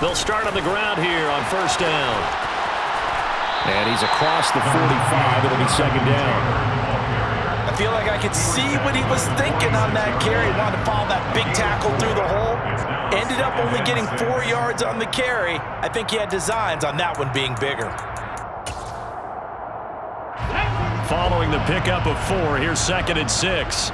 They'll start on the ground here on first down. And he's across the 45. It'll be second down. I feel like I could see what he was thinking on that carry. He wanted to follow that big tackle through the hole. Ended up only getting 4 yards on the carry. I think he had designs on that one being bigger. Following the pickup of 4, here's second and 6.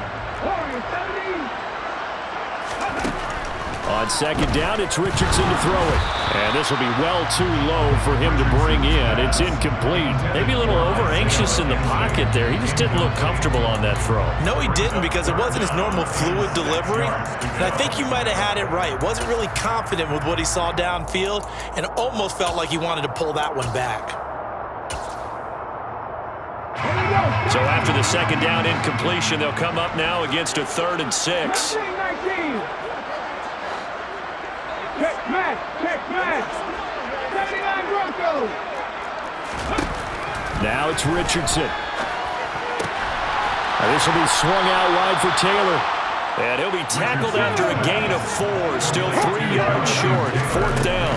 On second down, it's Richardson to throw it. And this will be well too low for him to bring in. It's incomplete. Maybe a little over-anxious in the pocket there. He just didn't look comfortable on that throw. No, he didn't, because it wasn't his normal fluid delivery. And I think you might have had it right. Wasn't really confident with what he saw downfield and almost felt like he wanted to pull that one back. So after the second down incompletion, they'll come up now against a 3rd and 6. Check man. 79 Broncos. Now it's Richardson. This will be swung out wide for Taylor. And he'll be tackled after a gain of 4. Still 3 yards short. 4th down.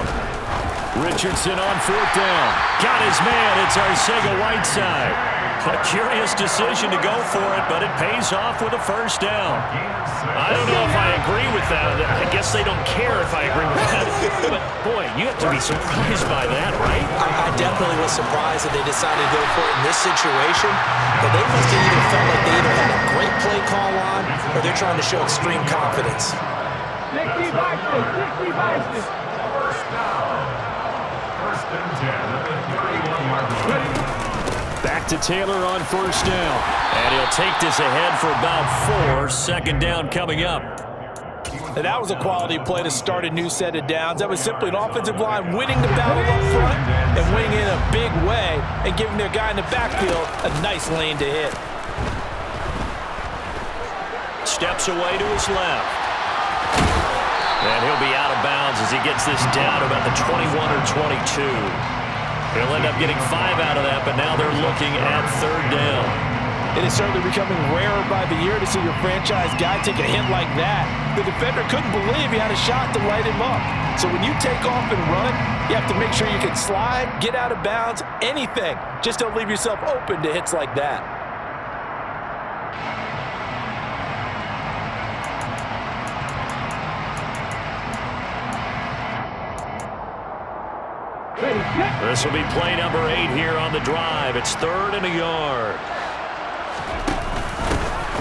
Richardson on 4th down. Got his man. It's Arcega-Whiteside. A curious decision to go for it, but it pays off with a first down. I don't know if I agree with that. I guess they don't care if I agree with that. But, boy, you have to be surprised by that, right? I definitely was surprised that they decided to go for it in this situation. But they must have either felt like they either had a great play call on or they're trying to show extreme confidence. 60 boxes. First down. First and 10 at the 31-yard line. Back to Taylor on first down. And he'll take this ahead for about 4. Second down coming up. And that was a quality play to start a new set of downs. That was simply an offensive line winning the battle up front and winning in a big way and giving their guy in the backfield a nice lane to hit. Steps away to his left. And he'll be out of bounds as he gets this down to about the 21 or 22. He'll end up getting 5 out of that, but now they're looking at 3rd down. It is certainly becoming rarer by the year to see your franchise guy take a hit like that. The defender couldn't believe he had a shot to light him up. So when you take off and run, you have to make sure you can slide, get out of bounds, anything. Just don't leave yourself open to hits like that. This will be play number 8 here on the drive. It's 3rd and a yard.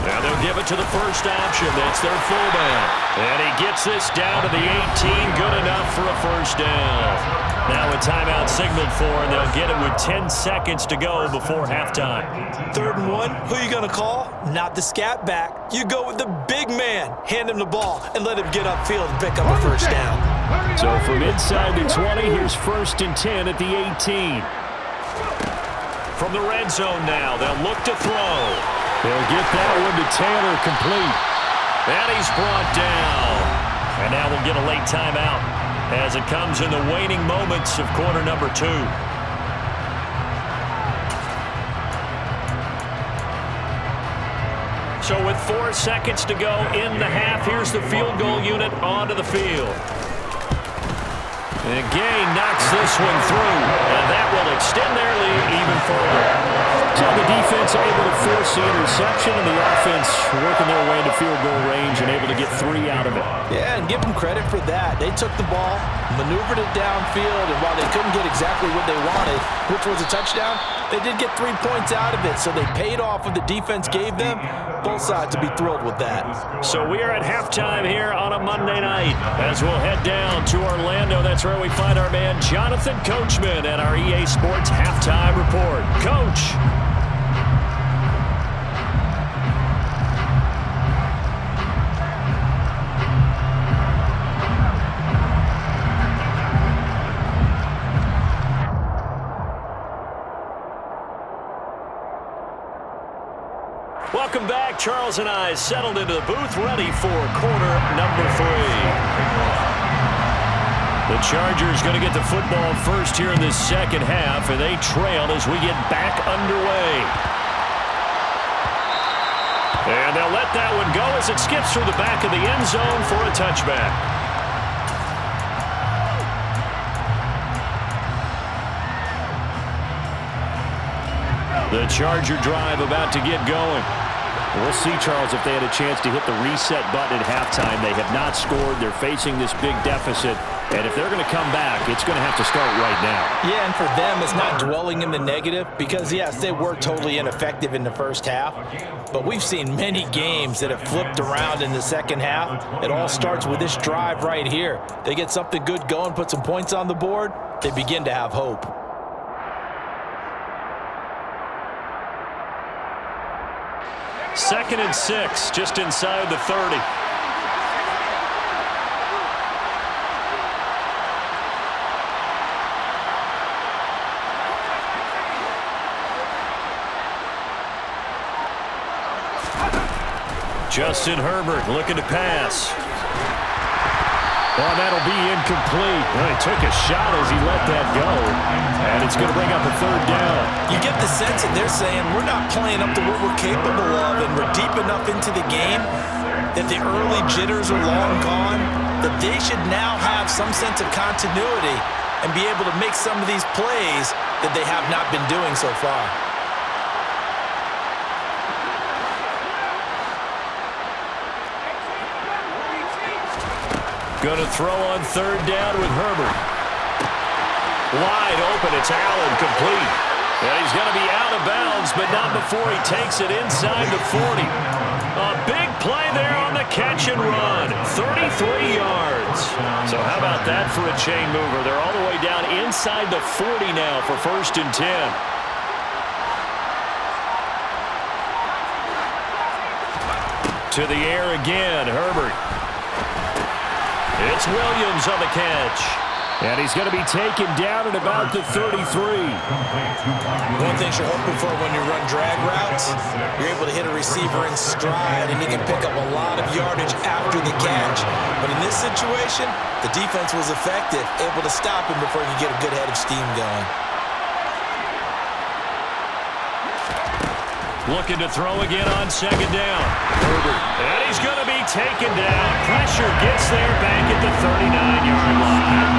Now they'll give it to the first option. That's their fullback. And he gets this down to the 18. Good enough for a first down. Now a timeout signaled for, and they'll get it with 10 seconds to go before halftime. 3rd and 1, who are you going to call? Not the scat back. You go with the big man. Hand him the ball and let him get upfield and pick up a first down. So from inside the 20, here's 1st and 10 at the 18. From the red zone now, they'll look to throw. They'll get that one to Taylor, complete. And he's brought down. And now we'll get a late timeout as it comes in the waning moments of quarter number 2. So with 4 seconds to go in the half, here's the field goal unit onto the field. And Gay knocks this one through, and that will extend their lead even further. So the defense able to force the interception, and the offense working their way into field goal range and able to get 3 out of it. Yeah, and give them credit for that. They took the ball, maneuvered it downfield, and while they couldn't get exactly what they wanted, which was a touchdown, they did get 3 points out of it, so they paid off what the defense gave them. Both sides to be thrilled with that. So we are at halftime here on a Monday night as we'll head down to Orlando. That's where we find our man Jonathan Coachman at our EA Sports Halftime Report. Coach. Welcome back. Charles and I settled into the booth, ready for quarter number 3. The Chargers going to get the football first here in this second half, and they trail as we get back underway. And they'll let that one go as it skips through the back of the end zone for a touchback. The Charger drive about to get going. We'll see, Charles, if they had a chance to hit the reset button at halftime. They have not scored. They're facing this big deficit. And if they're going to come back, it's going to have to start right now. Yeah, and for them, it's not dwelling in the negative because, yes, they were totally ineffective in the first half. But we've seen many games that have flipped around in the second half. It all starts with this drive right here. They get something good going, put some points on the board, they begin to have hope. Second and 6, just inside the 30. Justin Herbert looking to pass. Oh, that'll be incomplete. Well, he took a shot as he let that go, and it's going to bring up a third down. You get the sense that they're saying we're not playing up to what we're capable of, and we're deep enough into the game that the early jitters are long gone, that they should now have some sense of continuity and be able to make some of these plays that they have not been doing so far. Going to throw on third down with Herbert. Wide open, it's Allen, complete. And he's going to be out of bounds, but not before he takes it inside the 40. A big play there on the catch and run. 33 yards. So how about that for a chain mover? They're all the way down inside the 40 now for 1st and 10. To the air again, Herbert. It's Williams on the catch. And he's going to be taken down at about the 33. One thing you're hoping for when you run drag routes, you're able to hit a receiver in stride, and he can pick up a lot of yardage after the catch. But in this situation, the defense was effective, able to stop him before he could get a good head of steam going. Looking to throw again on second down. Herbert. And he's going to be taken down. Pressure gets there back at the 39-yard line.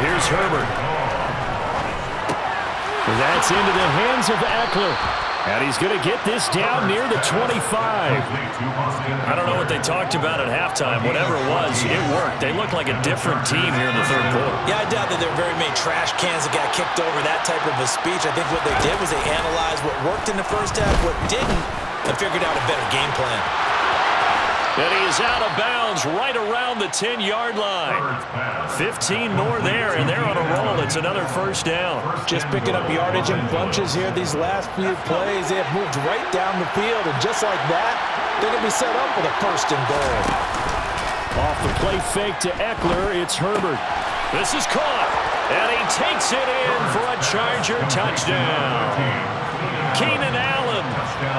Here's Herbert. That's into the hands of Eckler. And he's going to get this down near the 25. I don't know what they talked about at halftime. Whatever it was, it worked. They look like a different team here in the third quarter. Yeah, I doubt that there are very many trash cans that got kicked over that type of a speech. I think what they did was they analyzed what worked in the first half, what didn't, and figured out a better game plan. And he is out of bounds right around the 10-yard line. 15 more there, and they're on a roll. It's another first down. Just picking up yardage in bunches here these last few plays. They have moved right down the field, and just like that, they're going to be set up with a 1st and goal. Off the play fake to Eckler, it's Herbert. This is caught, and he takes it in for a Charger touchdown. Keenan Allen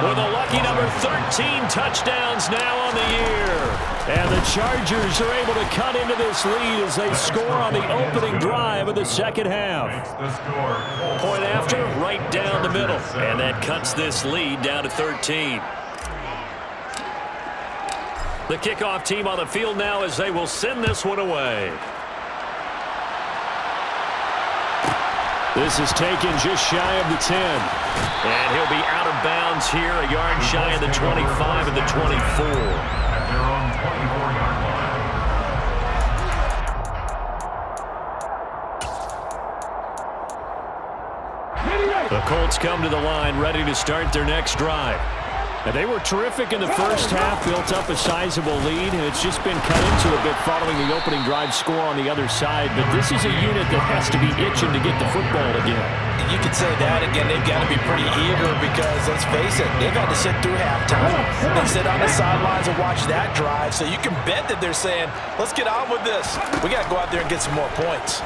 with a lucky number 13 touchdowns now on the year. And the Chargers are able to cut into this lead as they score on the opening drive of the second half. Point after, right down the middle. And that cuts this lead down to 13. The kickoff team on the field now as they will send this one away. This is taken just shy of the 10. And he'll be out of bounds here, a yard shy of the 25 and the 24. At their own 24-yard line. The Colts come to the line ready to start their next drive. And they were terrific in the first half, built up a sizable lead, and it's just been cut into a bit following the opening drive score on the other side. But this is a unit that has to be itching to get the football again. You could say that again. They've got to be pretty eager because, let's face it, they've had to sit through halftime and sit on the sidelines and watch that drive. So you can bet that they're saying, let's get on with this. We got to go out there and get some more points.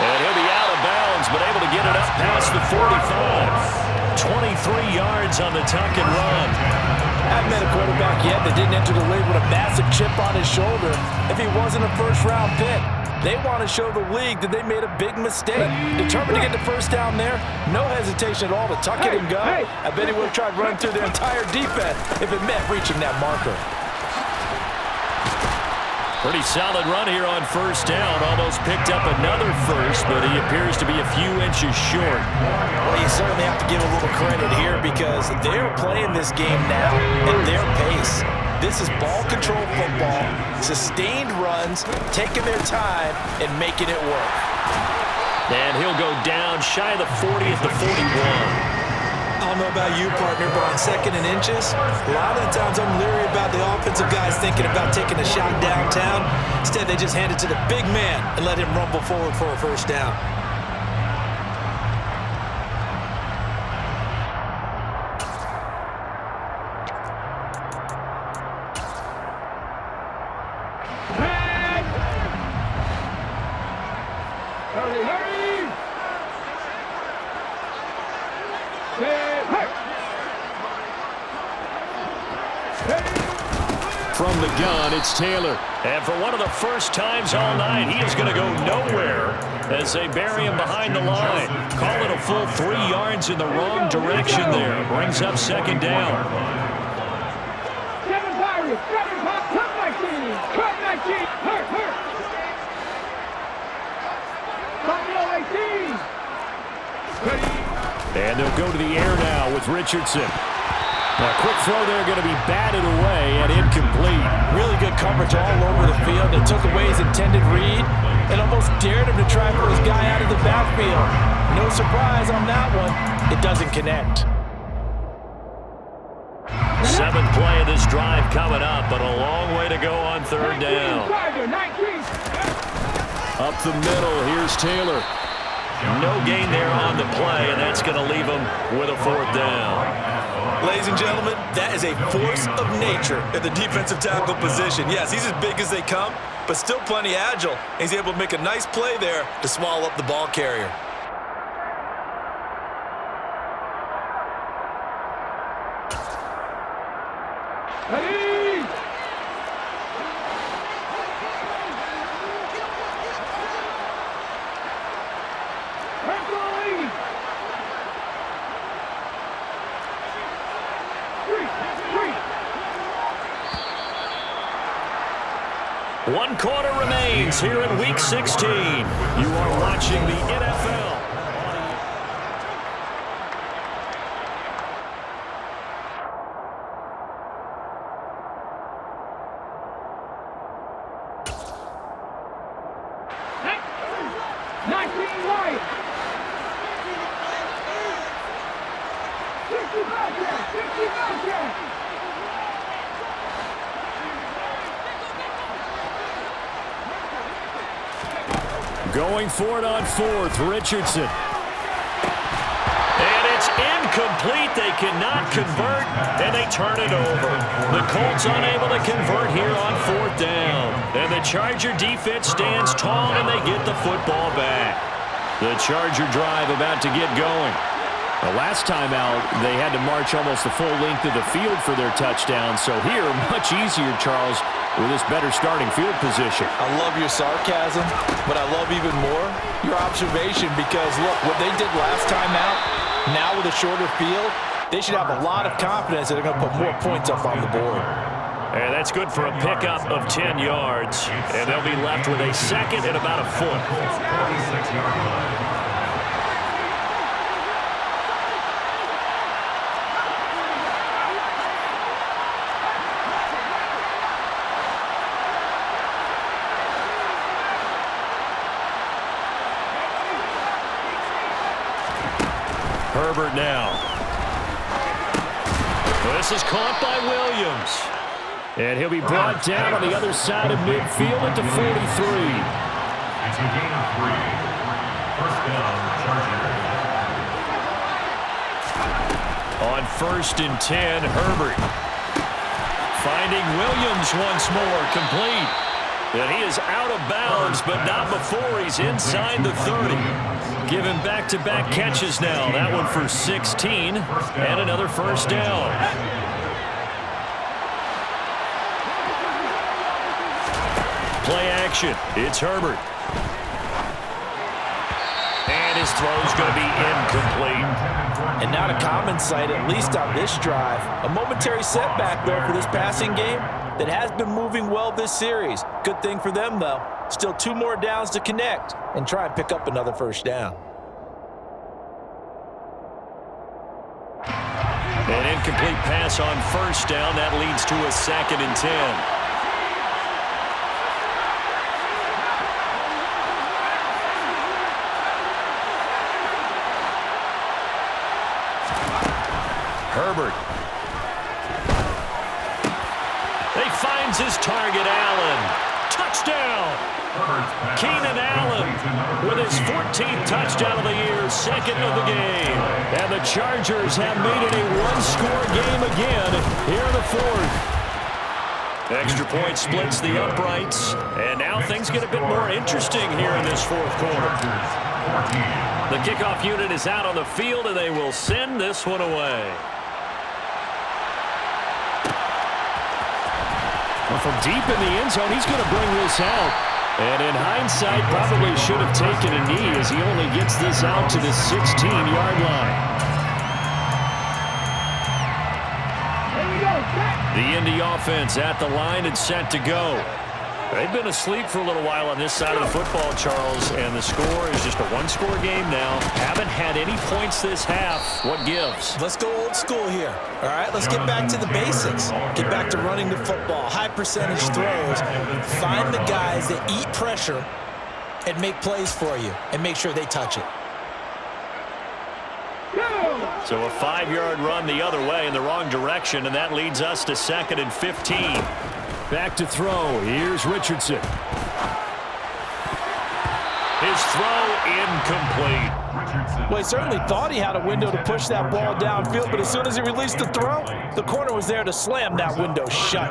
And he'll be out of bounds, but able to get it up past the 45. 23 yards on the tuck and run. Haven't met a quarterback yet that didn't enter the league with a massive chip on his shoulder if he wasn't a first-round pick. They want to show the league that they made a big mistake. Determined to get the first down there. No hesitation at all to tuck it and go. I bet he would have tried running through their entire defense if it meant reaching that marker. Pretty solid run here on first down. Almost picked up another first, but he appears to be a few inches short. Well, you certainly have to give a little credit here because they're playing this game now at their pace. This is ball control football, sustained runs, taking their time, and making it work. And he'll go down shy of the 40 at the 41. I don't know about you, partner, but on second and inches, a lot of the times I'm leery about the offensive guys thinking about taking a shot downtown. Instead, they just hand it to the big man and let him rumble forward for a first down. Hurry, hurry! From the gun, it's Taylor. And for one of the first times all night, he is going to go nowhere as they bury him behind the line. Call it a full 3 yards in the wrong direction there. Brings up second down. Seven Pirates, cut 19, cut 19, hurt, hurt. Buffalo 18. And they'll go to the air now with Richardson. A quick throw there going to be batted away and incomplete. Really good coverage all over the field. They took away his intended read and almost dared him to try and put his guy out of the backfield. No surprise on that one. It doesn't connect. 7th play of this drive coming up, but a long way to go on third down. Up the middle, here's Taylor. No gain there on the play, and that's going to leave him with a 4th down. Ladies and gentlemen, that is a force of nature at the defensive tackle position. Yes, he's as big as they come, but still plenty agile. He's able to make a nice play there to swallow up the ball carrier. Ready! Referee! 1 quarter remains here in Week 16. You are watching the NFL. Going for it on 4th, Richardson. And it's incomplete. They cannot convert, and they turn it over. The Colts unable to convert here on 4th down. And the Charger defense stands tall, and they get the football back. The Charger drive about to get going. The last time out, they had to march almost the full length of the field for their touchdown. So here, much easier, Charles, with this better starting field position. I love your sarcasm, but I love even more your observation because, look, what they did last time out, now with a shorter field, they should have a lot of confidence that they're going to put more points up on the board. And that's good for a pickup of 10 yards. And they'll be left with a 2nd and about a foot. 46-yard line. Herbert now. This is caught by Williams. And he'll be brought down on the other side of midfield at the 43. It's a gain of 3. First down, Chargers. On 1st and 10, Herbert. Finding Williams once more, complete. And he is out of bounds, but not before he's inside the 30. Given back-to-back catches now. That one for 16 and another first down. Play action. It's Herbert. his throw's going to be incomplete. And not a common sight, at least on this drive. A momentary setback, though, for this passing game that has been moving well this series. Good thing for them, though. Still 2 more downs to connect and try and pick up another first down. An incomplete pass on first down. That leads to a 2nd and 10. Herbert. He finds his target, Allen. Touchdown! Keenan Allen with his 14th touchdown of the year, 2nd of the game. And the Chargers have made it a 1-score game again here in the 4th. Extra point splits the uprights, and now things get a bit more interesting here in this 4th quarter. The kickoff unit is out on the field, and they will send this one away. Well, from deep in the end zone, he's going to bring this out. And in hindsight, probably should have taken a knee as he only gets this out to the 16-yard line. The Indy offense at the line and set to go. They've been asleep for a little while on this side of the football, Charles, and the score is just a 1-score game now. Haven't had any points this half. What gives? Let's go old school here. All right, let's get back to the basics. Get back to running the football, high percentage throws. Find the guys that eat pressure and make plays for you and make sure they touch it. So a 5-yard run the other way in the wrong direction, and that leads us to 2nd and 15. Back to throw. Here's Richardson. His throw incomplete. Well, he certainly thought he had a window to push that ball downfield, but as soon as he released the throw, the corner was there to slam that window shut.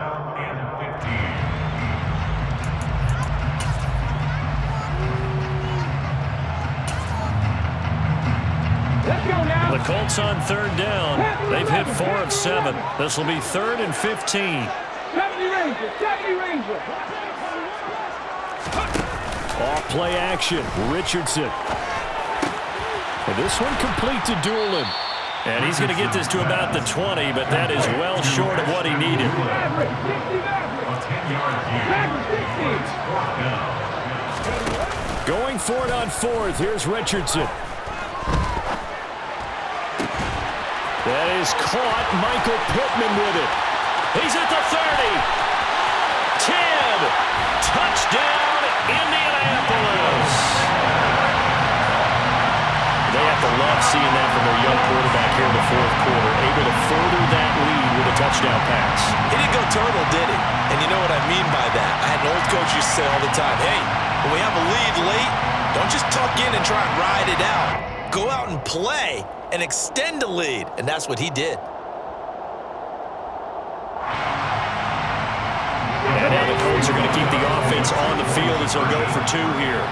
The Colts on 3rd down. They've hit 4 of 7. This will be 3rd and 15. 70 Rangers. Off play action. Richardson. And this one complete to Doolin. And he's going to get this to about the 20, but that is well short of what he needed. Going for it on 4th. Here's Richardson. That is caught. Michael Pittman with it. He's at the 30. 10. Touchdown, Indianapolis. They have to love seeing that from their young quarterback here in the 4th quarter, able to further that lead with a touchdown pass. He didn't go turtle, did he? And you know what I mean by that. I had an old coach used to say all the time, hey, when we have a lead late, don't just tuck in and try and ride it out. Go out and play and extend the lead. And that's what he did. And now the Colts are going to keep the offense on the field as they'll go for 2 here.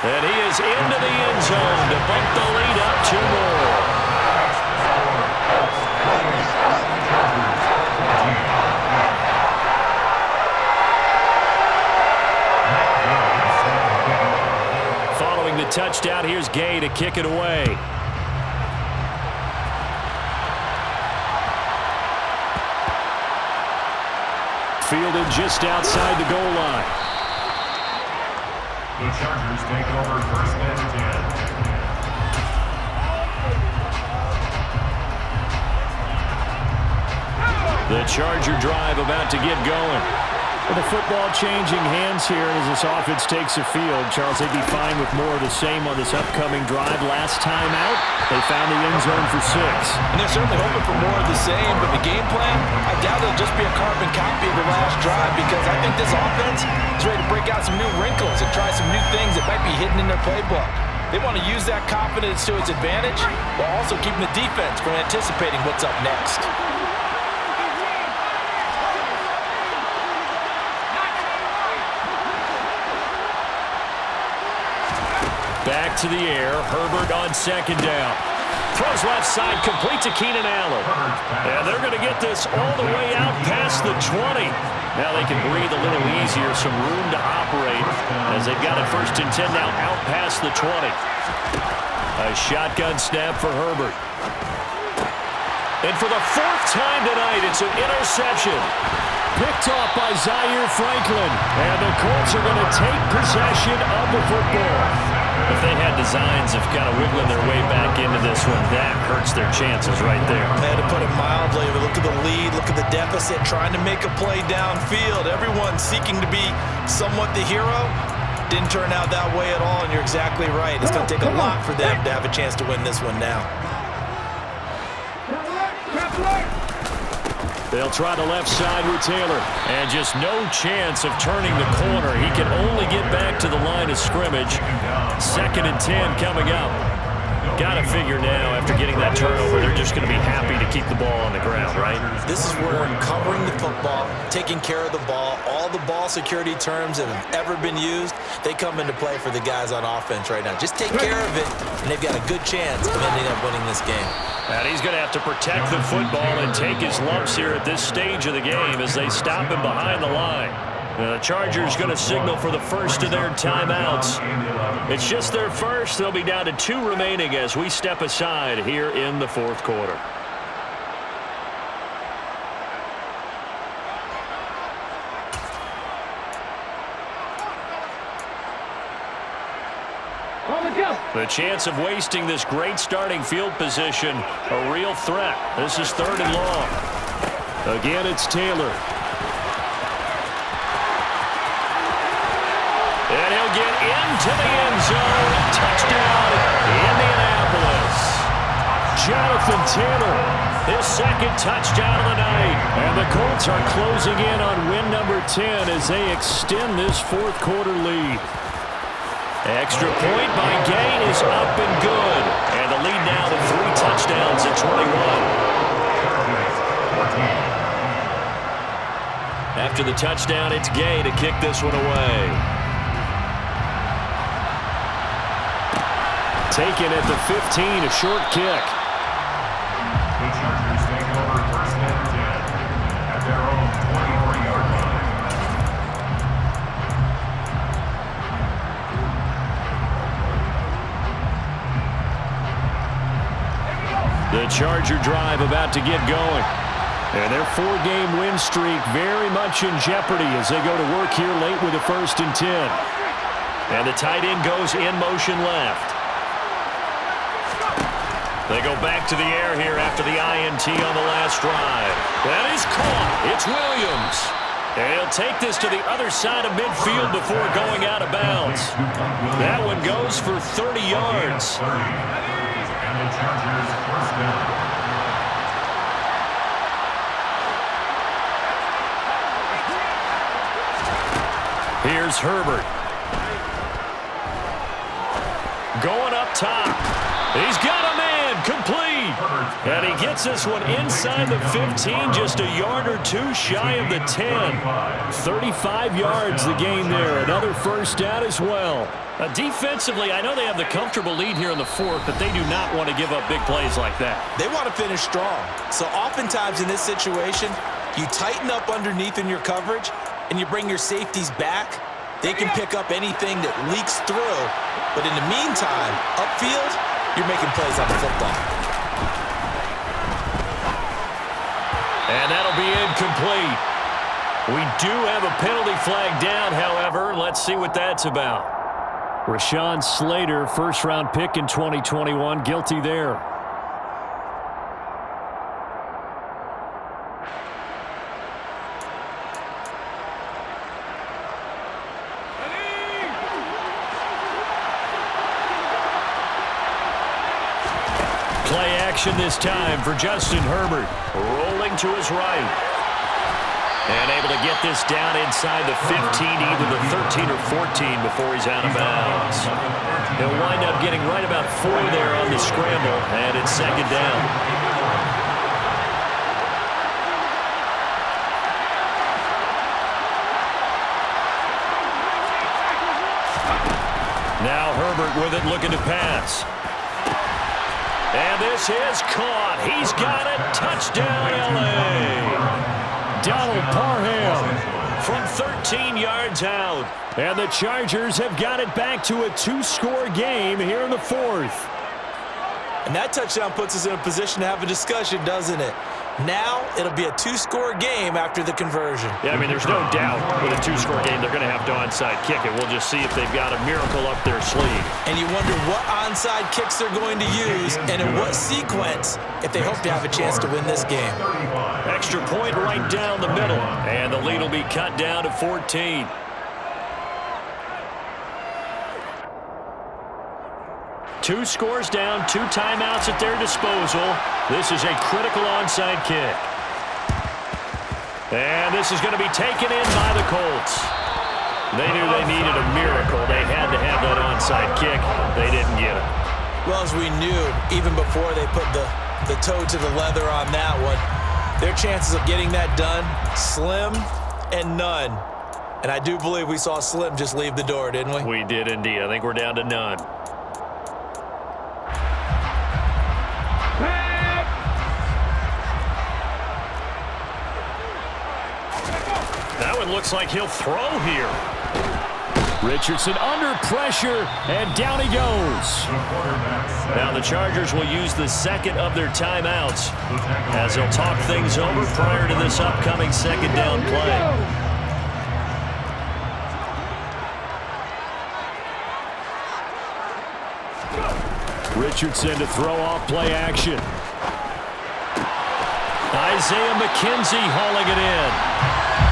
And he is into the end zone to bump the lead up 2 more. Following the touchdown, here's Gay to kick it away. Fielded just outside the goal line. The Chargers take over 1st and 10. The Charger drive about to get going. With the football changing hands here as this offense takes the field, Charles, they'd be fine with more of the same on this upcoming drive. Last time out, they found the end zone for 6. And they're certainly hoping for more of the same, but the game plan, I doubt it'll just be a carbon copy of the last drive because I think this offense is ready to break out some new wrinkles and try some new things that might be hidden in their playbook. They want to use that confidence to its advantage while also keeping the defense from anticipating what's up next. Back to the air. Herbert on 2nd down. Throws left side, complete to Keenan Allen. And they're going to get this all the way out past the 20. Now they can breathe a little easier, some room to operate as they've got it 1st and 10 now out past the 20. A shotgun snap for Herbert. And for the 4th time tonight, it's an interception. Picked off by Zaire Franklin. And the Colts are going to take possession of the football. If they had designs of kind of wiggling their way back into this one, that hurts their chances right there. They had to put it mildly. Look at the lead, look at the deficit, trying to make a play downfield. Everyone seeking to be somewhat the hero. Didn't turn out that way at all, and you're exactly right. It's going to take a lot for them to have a chance to win this one now. They'll try the left side with Taylor. And just no chance of turning the corner. He can only get back to the line of scrimmage. 2nd and 10 coming up. Got to figure now, after getting that turnover, they're just going to be happy to keep the ball on the ground, right? This is where covering the football, taking care of the ball, all the ball security terms that have ever been used, they come into play for the guys on offense right now. Just take care of it, and they've got a good chance of ending up winning this game. And he's going to have to protect the football and take his lumps here at this stage of the game as they stop him behind the line. The Chargers going to signal for the first of their timeouts. It's just their first. They'll be down to 2 remaining as we step aside here in the 4th quarter. The chance of wasting this great starting field position, a real threat. This is 3rd and long. Again, it's Taylor. And he'll get into the end zone. Touchdown, Indianapolis. Jonathan Taylor, his 2nd touchdown of the night. And the Colts are closing in on win number 10 as they extend this 4th quarter lead. Extra point by Gay is up and good. And the lead now to 3 touchdowns at 21. After the touchdown, it's Gay to kick this one away. Taken at the 15, a short kick. The Chargers take over 1st and 10 at their own 23-yard line. The Charger drive about to get going. And their 4-game win streak very much in jeopardy as they go to work here late with a 1st and 10. And the tight end goes in motion left. They go back to the air here after the INT on the last drive. That is caught. It's Williams. And he'll take this to the other side of midfield before going out of bounds. That one goes for 30 yards. And the Chargers 1st down. Here's Herbert. Going up top. He's got a man, complete. And he gets this one inside the 15, just a yard or 2 shy of the 10. 35 yards the gain there. Another 1st down as well. Defensively, I know they have the comfortable lead here in the 4th, but they do not want to give up big plays like that. They want to finish strong. So oftentimes in this situation, you tighten up underneath in your coverage, and you bring your safeties back. They can pick up anything that leaks through. But in the meantime, upfield, you're making plays on the football. And that'll be incomplete. We do have a penalty flag down, however. Let's see what that's about. Rashawn Slater, 1st-round pick in 2021, guilty there. Play action this time for Justin Herbert. Rolling to his right. And able to get this down inside the 15, either the 13 or 14 before he's out of bounds. He'll wind up getting right about 4 there on the scramble, and it's 2nd down. Now Herbert with it, looking to pass. And this is caught. He's got it. Touchdown, L.A. Donald Parham from 13 yards out. And the Chargers have got it back to a 2-score game here in the fourth. And that touchdown puts us in a position to have a discussion, doesn't it? Now it'll be a 2-score game after the conversion. Yeah, I mean, there's no doubt with a 2-score game they're going to have to onside kick it. We'll just see if they've got a miracle up their sleeve. And you wonder what onside kicks they're going to use and in what sequence if they hope to have a chance to win this game. Extra point right down the middle. And the lead will be cut down to 14. Two scores down, 2 timeouts at their disposal. This is a critical onside kick. And this is going to be taken in by the Colts. They knew they needed a miracle. They had to have that onside kick. They didn't get it. Well, as we knew, even before they put the toe to the leather on that one, their chances of getting that done, slim and none. And I do believe we saw Slim just leave the door, didn't we? We did indeed. I think we're down to none. That one looks like he'll throw here. Richardson under pressure, and down he goes. Now the Chargers will use the second of their timeouts as they'll talk things over prior to this upcoming second down play. Richardson to throw off play action. Isaiah McKenzie hauling it in.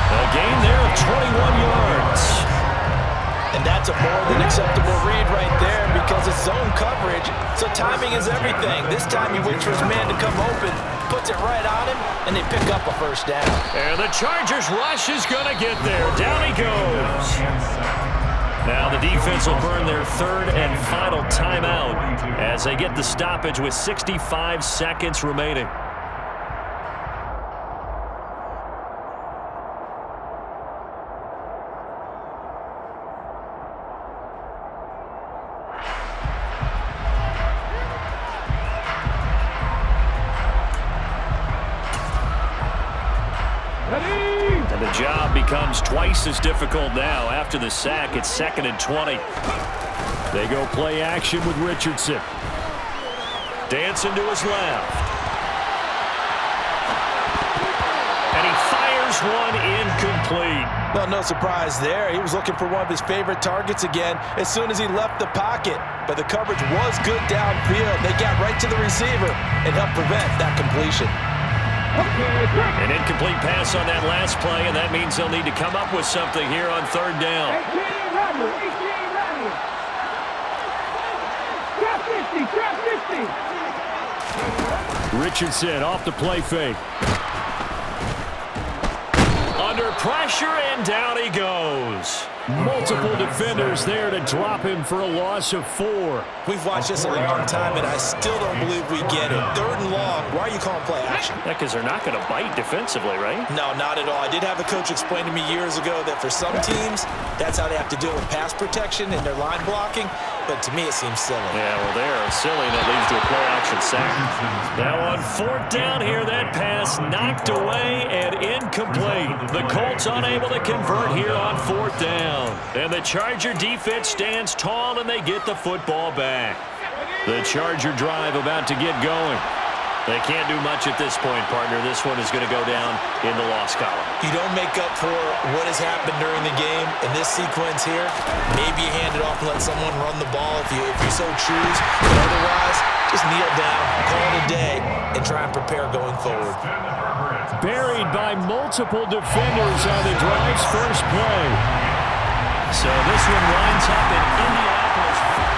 A gain there of 21 yards. And that's a more than acceptable read right there because it's zone coverage, so timing is everything. This time he waits for his man to come open, puts it right on him, and they pick up a first down. And the Chargers rush is going to get there. Down he goes. Now the defense will burn their third and final timeout as they get the stoppage with 65 seconds remaining. And the job becomes twice as difficult now. After the sack, it's 2nd and 20. They go play action with Richardson. Dancing to his left. And he fires one incomplete. Well, no surprise there. He was looking for one of his favorite targets again as soon as he left the pocket. But the coverage was good downfield. They got right to the receiver and helped prevent that completion. An incomplete pass on that last play, and that means they'll need to come up with something here on third down. Richardson off the play fake. Under pressure, and down he goes. Multiple defenders there to drop him for a loss of 4. We've watched this a long time, and I still don't believe we get it. 3rd and long. Why are you calling play action? Yeah, because they're not going to bite defensively, right? No, not at all. I did have a coach explain to me years ago that for some teams, that's how they have to deal with pass protection and their line blocking. But to me, it seems silly. Yeah, well, they're silly, and it leads to a play-action sack. Now on 4th down here, that pass knocked away and incomplete. The Colts unable to convert here on 4th down. And the Charger defense stands tall, and they get the football back. The Charger drive about to get going. They can't do much at this point, partner. This one is going to go down in the loss column. You don't make up for what has happened during the game. In this sequence here, maybe you hand it off and let someone run the ball if you so choose. But otherwise, just kneel down, call it a day, and try and prepare going forward. Buried by multiple defenders on the drive's first play. So this one winds up in Indianapolis.